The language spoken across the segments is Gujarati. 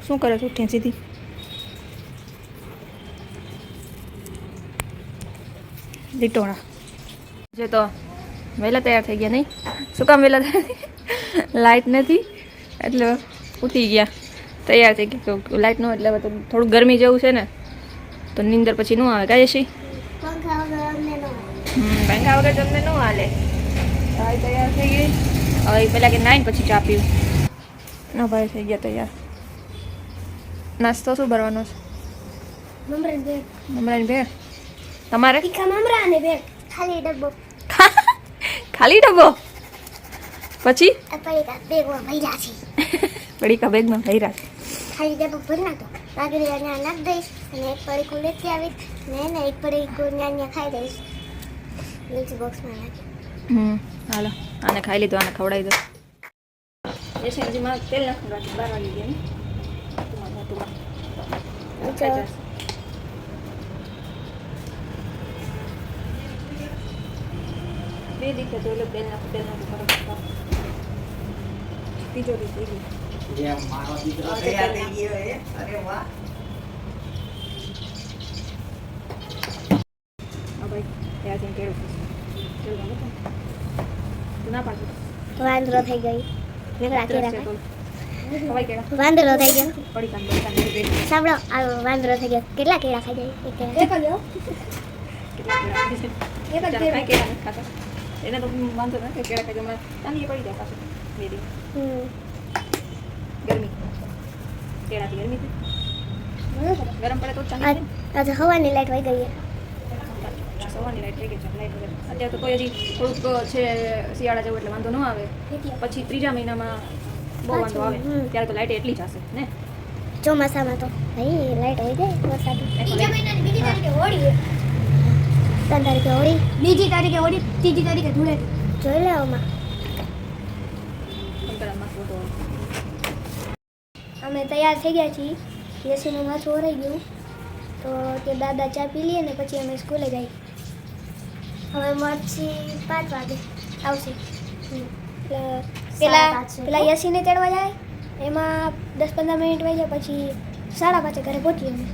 શું કરે છે ઉઠીને સીધી? લીટોણા જે તો વહેલા તૈયાર થઈ ગયા નહીં? શું કામ વહેલા તૈયાર? લાઇટ નથી એટલે ઉઠી ગયા, તૈયાર થઈ ગયા. લાઇટ ન એટલે હવે તો થોડુંક ગરમી જેવું છે ને તો નીંદર પછી ન આવે. કાંઈ છે પંખા વગર તમને ન હાલે. હવે તૈયાર થઈ ગઈ. હવે પહેલાં કે નાઈને પછી ચા પીવું. ના ભાઈ થઈ ગયા તૈયાર. નાસ્તો શું ભરવાનો છે? મમરાની ભેળ. તમારે મમરાની ભેળ ખાલી ડબ્બો. ખાલી ડબ્બો પછી બેગમાં ભર્યા છે. પડીકા બેગમાં ભર્યા છે. ખાલી ડબ્બો ભરી નાખો. આગળ નાખી દઈશ અને એક પડીકું લેતી આવીશ ને એક પડીકું ત્યાં ખાઈ દઈશ. લંચ બોક્સમાં નાખી. હાલો આને ખાઈ લીધું, આને ખવડાવી દો. એ છે હજી મારે તેલ નાખવું બાકી 12 વાગી ગયા ને. બે દીખે તો એટલે તેલ નાખું કરો. ત્રીજો દીખ થઈ ગયો. જે મારો દીકરો તૈયાર થઈ ગયો હે. અરે વાહ. હા ભાઈ તૈયાર થઈને કેળું ના પાડું. વાંદરો થઈ ગઈ. ખવાઈ કેળા વાંદરો થઈ ગયો. પડી કાન સાંભળો આ વાંદરો થઈ ગયો. કેટલા કેળા ખાઈ જાય? એક કેળા ખાતા એને તો વાંધો ના કે કેળા ખાઈ હમણાં ચાંદી પડી જાય પાછું. બે દિવસ ગરમી કેળાથી ગરમી ગરમ પડે તો ચાંદી. આજે હવાની લાઈટ વહી ગઈ. સવારની લાઈટ થઈ ગઈ છે. લાઈટ વગર અત્યારે તો કોઈ હજી થોડુંક છે શિયાળા જેવું એટલે વાંધો ન આવે. પછી ત્રીજા મહિનામાં બહુ વાંધો આવે ત્યારે તો લાઈટ એટલી જ હશે ને. ચોમાસામાં તો ભાઈ લાઈટ વહી જાય. વરસાદ બીજી તારીખે હોળી, 3 તારીખે હોળી, બીજી તારીખે હોળી, ત્રીજી તારીખે ધૂળેટી. જોઈ લેવામાં અમે તૈયાર થઈ ગયા છીએ. યસીનું માથું ઓરાઈ ગયું તો કે દાદા ચા પી લઈએ ને પછી અમે સ્કૂલે જઈએ. હવે મળશે 5 વાગે આવશે. પેલા યસીને તેડવા જાય એમાં 10-15 મિનિટ વહી જાય પછી 5:30 ઘરે પહોંચીએ અમે.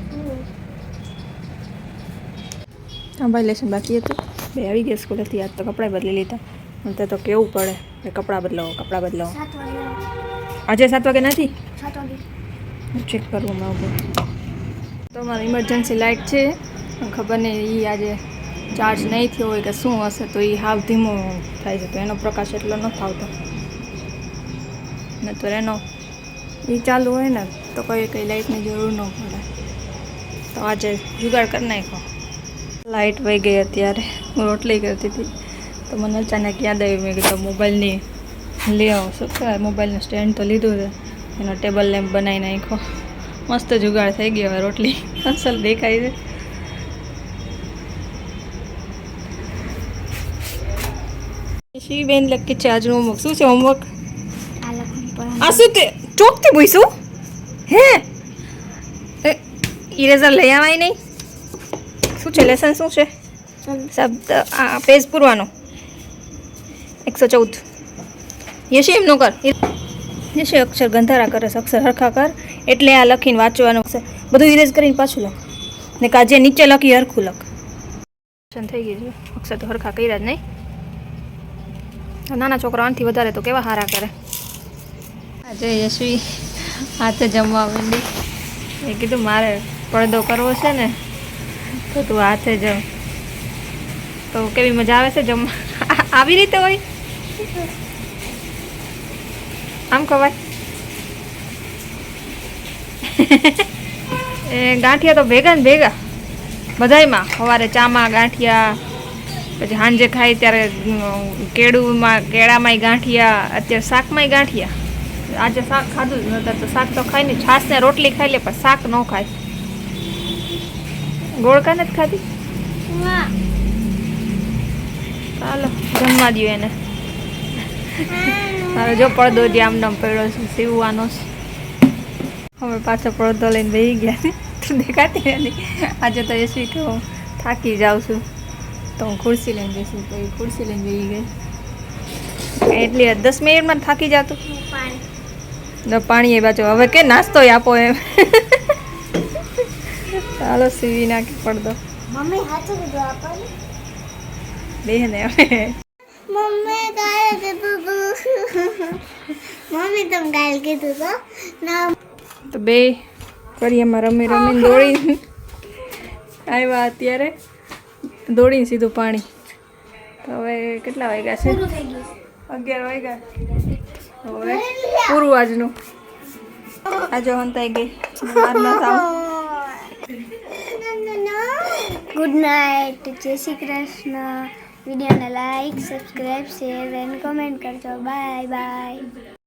હા ભાઈ લેસન બાકી હતું. બે આવી ગયા સ્કૂલેથી. આજ તો કપડાં બદલી લીધા. તે તો કેવું પડે કે કપડાં બદલાવો. 7 વાગે આજે 7 વાગે નથી 7 વાગે ચેક કરવું હમણાં. તો મારી ઇમરજન્સી લાઇટ છે. ખબર નહીં એ આજે ચાર્જ નહીં થયો હોય કે શું હશે તો એ હાવ ધીમો થાય છે તો એનો પ્રકાશ એટલો ન આવતો. ને તો એનો એ ચાલુ હોય ને તો કઈ લાઇટની જરૂર ન પડે. તો આજે જુગાડ કરી નાખો. લાઇટ વહી ગઈ અત્યારે. હું રોટલી કરતી હતી તો મને અચાનક યાદ આવ્યું. મેં કીધું મોબાઈલની લઈ આવો. શું કહેવાય મોબાઈલનું સ્ટેન્ડ તો લીધું છે. એનો ટેબલ લેમ્પ બનાવી નાખ્યો. મસ્ત જુગાડ થઈ ગયો. હવે રોટલી અસલ દેખાય છે. શી બેન લખી છે આજનું હોમવર્ક. શું છે હોમવર્ક? આ શું તે ચોકથી પૂછ્યું? હે ઇરેઝર લઈ આવાય નહીં? શું છે લેસન? શું છે શબ્દ? આ પેજ પૂરવાનો 114. યશી એમ ન કર. યશી અક્ષર ગંધારા કરે છે. અક્ષર હરખા કર એટલે આ લખીને વાંચવાનું અક્ષર બધું ઇરેઝ કરીને પાછું લખ ને કાજે નીચે લખી હરખું લખ. થઈ ગયું છે. અક્ષર તો હરખા કર્યા જ નહીં. નાના છોકરા આનાથી વધારે તો કેવા હારા કરે. આજે યશવી હાથે જમવા માંડી. મેં કીધું મારે પડદો કરવો છે ને તો તું હાથે જમ. તો કેવી મજા આવે છે જમવા. આવી રીતે હોય આમ ખવાય. એ ગાંઠિયા તો ભેગા ને ભેગા બધાયમાં. સવારે ચામાં ગાંઠિયા, પછી સાંજે ખાય ત્યારે કેળામાંય ગાંઠિયા, અત્યારે શાકમાંય ગાંઠિયા. આજે શાક ખાધું જ નહોતું તો શાક તો ખાય નહીં. છાશ ને રોટલી ખાઈ લે પણ શાક ન ખાય. ગોળકા નથી ખાધી. ચાલો જમવા દો એને. મારો જો પડદો જે આમ નામ પડ્યો છે સીવવાનો છે. હવે પાછો પડદો લઈને બેસી ગયા તો દેખાતી નથી. આજે તો એસી કે હું થાકી જાઉં છું તો હું ખુરશી લઈને બેસું તો એ ખુરશી લઈને બેસી ગઈ. એટલી 10 મિનિટમાં થાકી જતું. ને પાણી એ બાજુ હવે કે નાસ્તો આપો એમ ચાલો સીવી નાખી પડદો મમ્મી હાથું કીધું આપણને દેહ ને હવે મમ્મી કાલે કીધું મમ્મી તમે કાલે કીધું તો ના તો બે કરીએમાં રમી રમીને દોડીને આવ્યા અત્યારે દોડીને સીધું પાણી તો હવે કેટલા વાગ્યા છે પૂરું થઈ ગયું 11 વાગ્યા હવે પૂરું આજનું આજે હંતાઈ ગઈ વાર ન થાવ ગુડ નાઇટ જય શ્રી કૃષ્ણ વિડીયોને like subscribe share and comment કરજો બાય બાય